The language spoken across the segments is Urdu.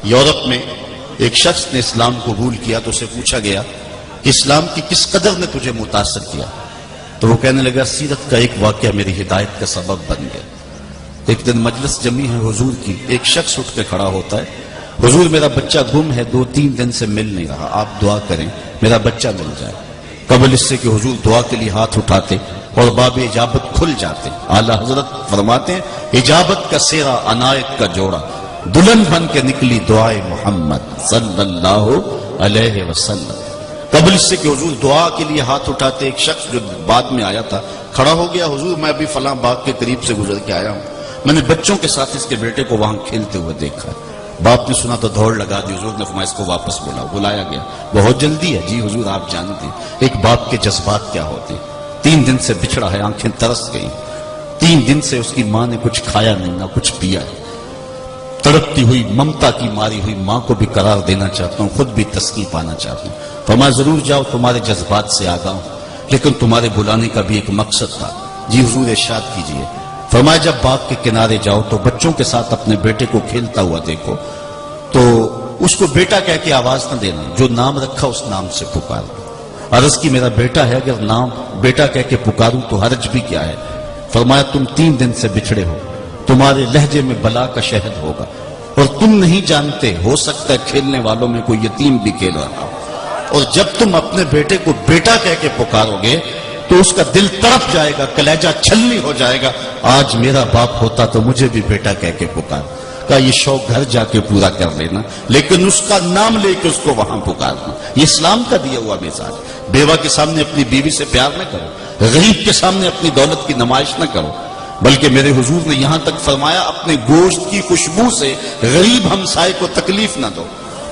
یورپ میں ایک شخص نے اسلام قبول کیا تو اسے پوچھا گیا کہ اسلام کی کس قدر نے تجھے متاثر کیا؟ تو وہ کہنے لگا سیرت کا ایک واقعہ میری ہدایت کا سبب بن گیا۔ ایک دن مجلس جمی ہے حضور کی، ایک شخص اٹھ کے کھڑا ہوتا ہے، حضور میرا بچہ گم ہے، 2-3 دن سے مل نہیں رہا، آپ دعا کریں میرا بچہ مل جائے۔ قبل اس سے کہ حضور دعا کے لیے ہاتھ اٹھاتے اور باب اجابت کھل جاتے، اعلیٰ حضرت فرماتے ہیں اجابت کا سیرا عنایت کا جوڑا، دلہن بن کے نکلی دعائے محمد صلی اللہ علیہ وسلم۔ قبل اس سے کہ حضور دعا کے لیے ہاتھ اٹھاتے، ایک شخص جو بعد میں آیا تھا کھڑا ہو گیا، حضور میں ابھی فلاں باغ کے قریب سے گزر کے آیا ہوں، میں نے بچوں کے ساتھ اس کے بیٹے کو وہاں کھیلتے ہوئے دیکھا۔ باپ نے سنا تو دوڑ لگا دی، حضور نے فرمایا اس کو واپس بلایا گیا۔ بہت جلدی ہے جی حضور، آپ جانتے ایک باپ کے جذبات کیا ہوتے۔ 3 دن سے بچھڑا ہے، آنکھیں ترس گئی، 3 دن سے اس کی ماں نے کچھ کھایا نہیں نہ کچھ پیا ہے۔ تڑپتی ہوئی ممتا کی ماری ہوئی ماں کو بھی قرار دینا چاہتا ہوں، خود بھی تسکین پانا چاہتا ہوں۔ فرمایا ضرور جاؤ، تمہارے جذبات سے آگاہ ہوں، لیکن تمہارے بلانے کا بھی ایک مقصد تھا۔ جی حضور ارشاد کیجئے۔ فرمایا جب باغ کے کنارے جاؤ تو بچوں کے ساتھ اپنے بیٹے کو کھیلتا ہوا دیکھو تو اس کو بیٹا کہہ کے آواز نہ دینا، جو نام رکھا اس نام سے پکار۔ عرض کی میرا بیٹا ہے، اگر نام بیٹا کہہ کے پکاروں تو حرج بھی کیا ہے؟ فرمایا تم 3 دن سے بچھڑے ہو، تمہارے لہجے میں بلا کا شہد ہوگا، اور تم نہیں جانتے ہو سکتا ہے کھیلنے والوں میں کوئی یتیم بھی کھیل رہا ہو، اور جب تم اپنے بیٹے کو بیٹا کہہ کے پکارو گے تو اس کا دل تڑپ جائے گا، کلیجہ چھلنی ہو جائے گا، آج میرا باپ ہوتا تو مجھے بھی بیٹا کہہ کے پکار۔ کہا یہ شوق گھر جا کے پورا کر لینا، لیکن اس کا نام لے کے اس کو وہاں پکارنا۔ یہ اسلام کا دیا ہوا مزاج۔ بیوہ کے سامنے اپنی بیوی سے پیار نہ کرو، غریب کے سامنے اپنی دولت کی نمائش نہ کرو، بلکہ میرے حضور نے یہاں تک فرمایا اپنے گوشت کی خوشبو سے غریب ہمسائے کو تکلیف نہ دو،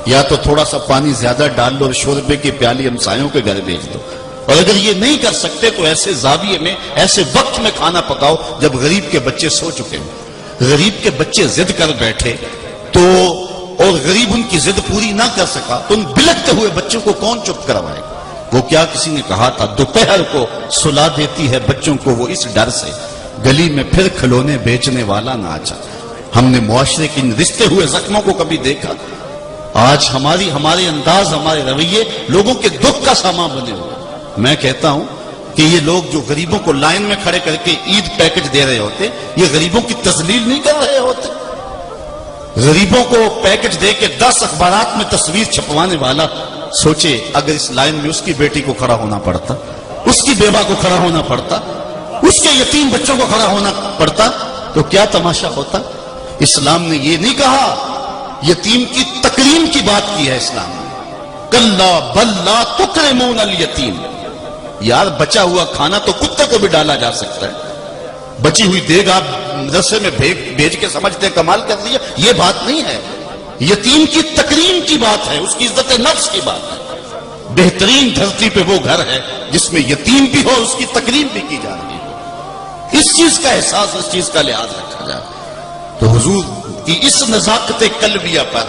یا تو تھوڑا سا پانی زیادہ ڈال لو اور شوربے کی پیالی ہمسایوں کے گھر بھیج دو، اور اگر یہ نہیں کر سکتے تو ایسے زاویے میں ایسے وقت میں کھانا پکاؤ جب غریب کے بچے سو چکے ہوں۔ غریب کے بچے ضد کر بیٹھے تو اور غریب ان کی ضد پوری نہ کر سکا تو ان بلکتے ہوئے بچوں کو کون چپ کروائے گا؟ وہ کیا کسی نے کہا تھا دوپہر کو سلا دیتی ہے بچوں کو وہ اس ڈر سے گلی میں پھر کھلونے بیچنے والا نہ آچا۔ ہم نے معاشرے کے ان رشتے ہوئے زخموں کو کبھی دیکھا؟ آج ہمارے انداز، ہمارے رویے لوگوں کے دکھ کا سامان بنے ہوئے۔ میں کہتا ہوں کہ یہ لوگ جو غریبوں کو لائن میں کھڑے کر کے عید پیکج دے رہے ہوتے، یہ غریبوں کی تذلیل نہیں کر رہے ہوتے؟ غریبوں کو پیکج دے کے 10 اخبارات میں تصویر چھپوانے والا سوچے اگر اس لائن میں اس کی بیٹی کو کھڑا ہونا پڑتا، اس کی بیوہ کو کھڑا ہونا پڑتا، اس کے یتیم بچوں کو کھڑا ہونا پڑتا تو کیا تماشا ہوتا؟ اسلام نے یہ نہیں کہا، یتیم کی تکریم کی بات کی ہے اسلام نے۔ کلا بل لا تکرمون الیتیم، یار بچا ہوا کھانا تو کتے کو بھی ڈالا جا سکتا ہے، بچی ہوئی دیگ آپ مدرسے میں بھیج کے سمجھتے کمال کر دیا، یہ بات نہیں ہے۔ یتیم کی تکریم کی بات ہے، اس کی عزت نفس کی بات ہے۔ بہترین دھرتی پہ وہ گھر ہے جس میں یتیم بھی ہو، اس کی تکریم بھی کی جا رہی ہو، اس چیز کا احساس، اس چیز کا لحاظ رکھا جائے۔ تو حضور کی اس نزاکت قلبیہ پر،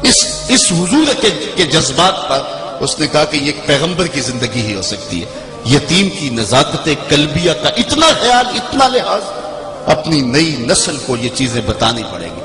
اس حضور کے جذبات پر اس نے کہا کہ یہ ایک پیغمبر کی زندگی ہی ہو سکتی ہے۔ یتیم کی نزاکت قلبیہ کا اتنا خیال، اتنا لحاظ، اپنی نئی نسل کو یہ چیزیں بتانی پڑے گی۔